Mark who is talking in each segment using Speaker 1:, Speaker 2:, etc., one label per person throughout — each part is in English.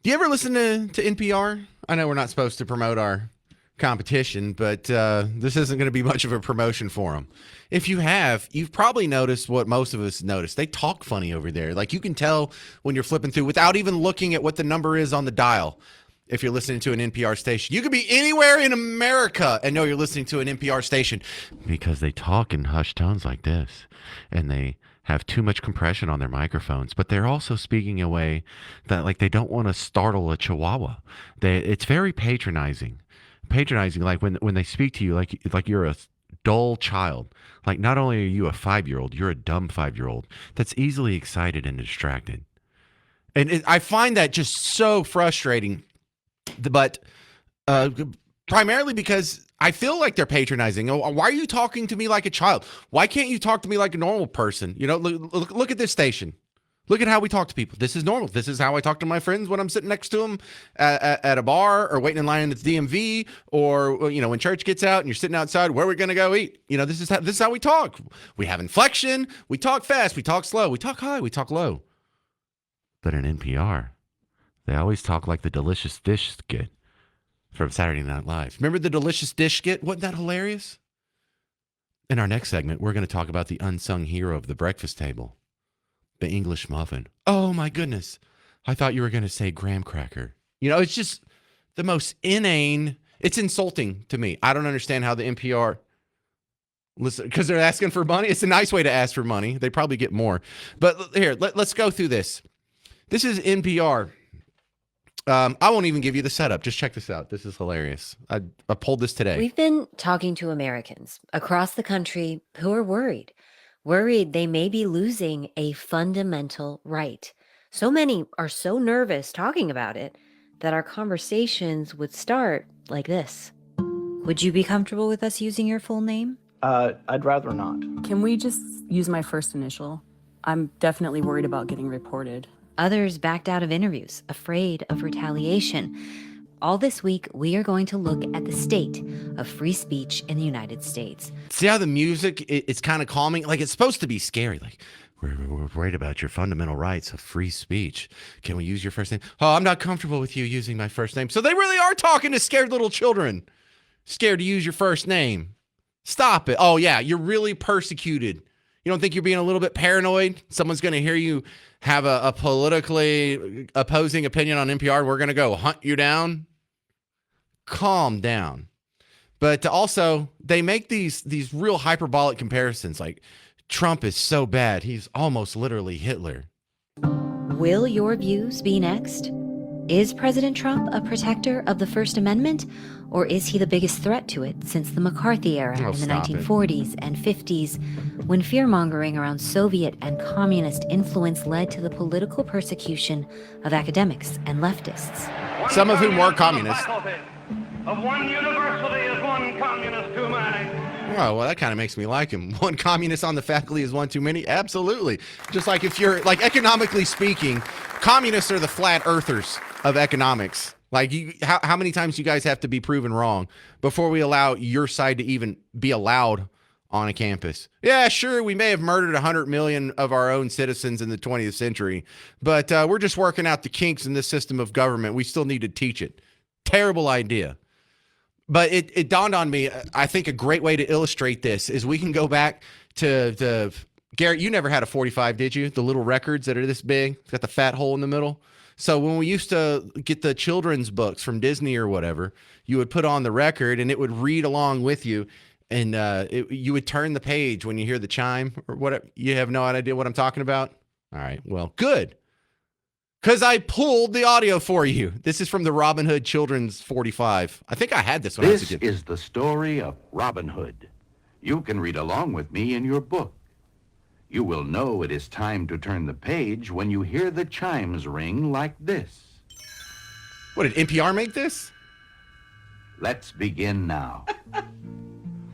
Speaker 1: Do you ever listen to NPR? I know we're not supposed to promote our competition, but this isn't going to be much of a promotion for them. If you have, you've probably noticed what most of us notice. They talk funny over there. Like you can tell when you're flipping through without even looking at what the number is on the dial. If you're listening to an NPR station, you could be anywhere in America and know you're listening to an NPR station because they talk in hushed tones like this, and they have too much compression on their microphones, but they're also speaking a way that like they don't want to startle a chihuahua. It's very patronizing, like when they speak to you like you're a dull child. Like not only are you a 5-year-old, you're a dumb 5-year-old that's easily excited and distracted. And I find that just so frustrating. But primarily because I feel like they're patronizing. Oh, why are you talking to me like a child? Why can't you talk to me like a normal person? You know, look at this station. Look at how we talk to people. This is normal. This is how I talk to my friends when I'm sitting next to them at a bar or waiting in line at the DMV, or you know, when church gets out and you're sitting outside. Where are we going to go eat? You know, this is how we talk. We have inflection. We talk fast. We talk slow. We talk high. We talk low. But in NPR, they always talk like the Delicious Dish skit from Saturday Night Live. Remember the Delicious Dish skit? Wasn't that hilarious? In our next segment, we're going to talk about the unsung hero of the breakfast table, the English muffin. Oh, my goodness. I thought you were going to say graham cracker. You know, it's just the most inane. It's insulting to me. I don't understand how the NPR, listen, because they're asking for money. It's a nice way to ask for money. They probably get more. But here, let's go through this. This is NPR. I won't even give you the setup. Just check this out. This is hilarious. I pulled this today.
Speaker 2: We've been talking to Americans across the country who are worried they may be losing a fundamental right. So many are so nervous talking about it that our conversations would start like this.
Speaker 3: Would you be comfortable with us using your full name?
Speaker 4: I'd rather not.
Speaker 5: Can we just use my first initial? I'm definitely worried about getting reported.
Speaker 2: Others backed out of interviews, afraid of retaliation. All this week, we are going to look at the state of free speech in the United States.
Speaker 1: See how the music, it's kind of calming? Like it's supposed to be scary. Like, we're worried about your fundamental rights of free speech. Can we use your first name? Oh, I'm not comfortable with you using my first name. So they really are talking to scared little children. Scared to use your first name. Stop it. Oh, yeah, you're really persecuted. You don't think you're being a little bit paranoid? Someone's going to hear you have a politically opposing opinion on NPR. We're going to go hunt you down. Calm down. But also, they make these real hyperbolic comparisons. Like, Trump is so bad, he's almost literally Hitler.
Speaker 2: Will your views be next? Is President Trump a protector of the First Amendment, or is he the biggest threat to it since the McCarthy era in the 1940s and 50s, when fear-mongering around Soviet and communist influence led to the political persecution of academics and leftists?
Speaker 1: Some of whom were communists.
Speaker 6: Of one university is one communist too many.
Speaker 1: Oh, well, that kind of makes me like him. One communist on the faculty is one too many? Absolutely. Just like if you're, like, economically speaking, communists are the flat earthers of economics. Like, how many times you guys have to be proven wrong before we allow your side to even be allowed on a campus? Yeah, sure, we may have murdered 100 million of our own citizens in the 20th century, but we're just working out the kinks in this system of government. We still need to teach it. Terrible idea. But it dawned on me, I think a great way to illustrate this is we can go back to Garrett, you never had a 45, did you? The little records that are this big, it's got the fat hole in the middle. So when we used to get the children's books from Disney or whatever, you would put on the record and it would read along with you. And you would turn the page when you hear the chime or whatever. You have no idea what I'm talking about? All right, well, good. Because I pulled the audio for you. This is from the Robin Hood Children's 45. I think I had this when I was a kid.
Speaker 7: This is the story of Robin Hood. You can read along with me in your book. You will know it is time to turn the page when you hear the chimes ring like this.
Speaker 1: What, did NPR make this?
Speaker 7: Let's begin now.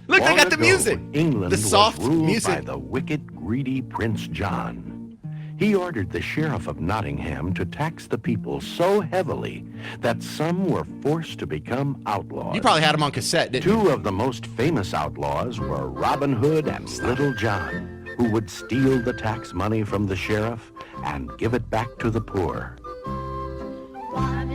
Speaker 1: Look, they got the music.
Speaker 7: England
Speaker 1: the soft
Speaker 7: was ruled
Speaker 1: music.
Speaker 7: by the wicked, greedy Prince John. He ordered the sheriff of Nottingham to tax the people so heavily that some were forced to become outlaws.
Speaker 1: You probably had them on cassette, didn't you?
Speaker 7: Two of the most famous outlaws were Robin Hood and Little John, who would steal the tax money from the sheriff and give it back to the poor.
Speaker 8: One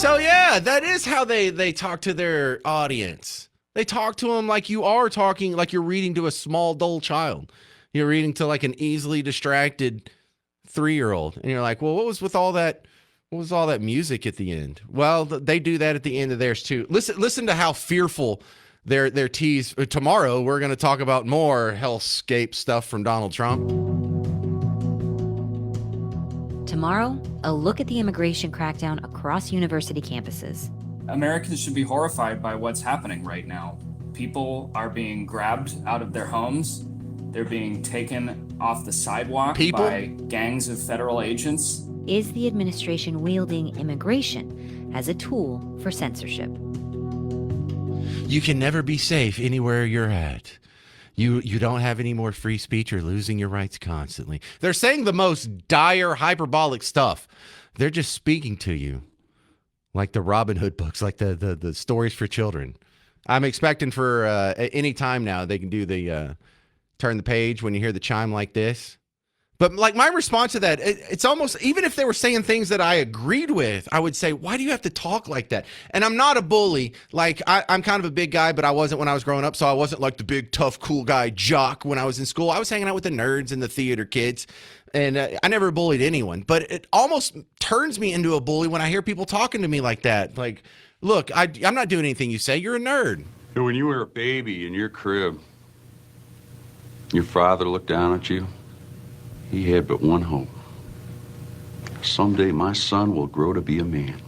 Speaker 1: So yeah, that is how they talk to their audience. They talk to them like you are talking, like you're reading to a small, dull child. You're reading to like an easily distracted 3-year-old, and you're like, well, what was all that music at the end? Well, they do that at the end of theirs too. Listen to how fearful their tease. Tomorrow we're going to talk about more hellscape stuff from Donald Trump.
Speaker 2: Tomorrow, a look at the immigration crackdown across university campuses.
Speaker 4: Americans should be horrified by what's happening right now. People are being grabbed out of their homes. They're being taken off the sidewalk by gangs of federal agents.
Speaker 2: Is the administration wielding immigration as a tool for censorship?
Speaker 1: You can never be safe anywhere you're at. You don't have any more free speech. You're losing your rights constantly. They're saying the most dire, hyperbolic stuff. They're just speaking to you like the Robin Hood books, like the stories for children. I'm expecting for any time now they can do the turn the page when you hear the chime like this. But like my response to that, it's almost, even if they were saying things that I agreed with, I would say, why do you have to talk like that? And I'm not a bully. Like I'm kind of a big guy, but I wasn't when I was growing up. So I wasn't like the big, tough, cool guy jock when I was in school. I was hanging out with the nerds and the theater kids. And I never bullied anyone. But it almost turns me into a bully when I hear people talking to me like that. Like, look, I'm not doing anything you say. You're a nerd.
Speaker 8: When you were a baby in your crib, your father looked down at you. He had but one hope. Someday my son will grow to be a man.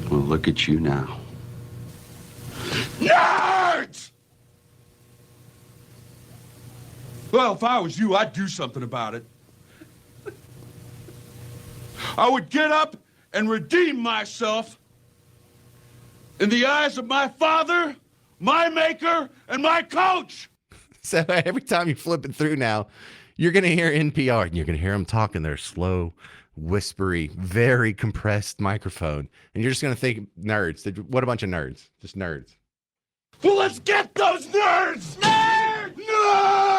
Speaker 8: Well, look at you now.
Speaker 9: Nerds! Well, if I was you, I'd do something about it. I would get up and redeem myself in the eyes of my father, my maker, and my coach.
Speaker 1: So every time you're flipping through now, you're going to hear NPR, and you're going to hear them talking their slow, whispery, very compressed microphone. And you're just going to think, nerds. What a bunch of nerds. Just nerds.
Speaker 9: Well, let's get those nerds! Nerds! Nerds!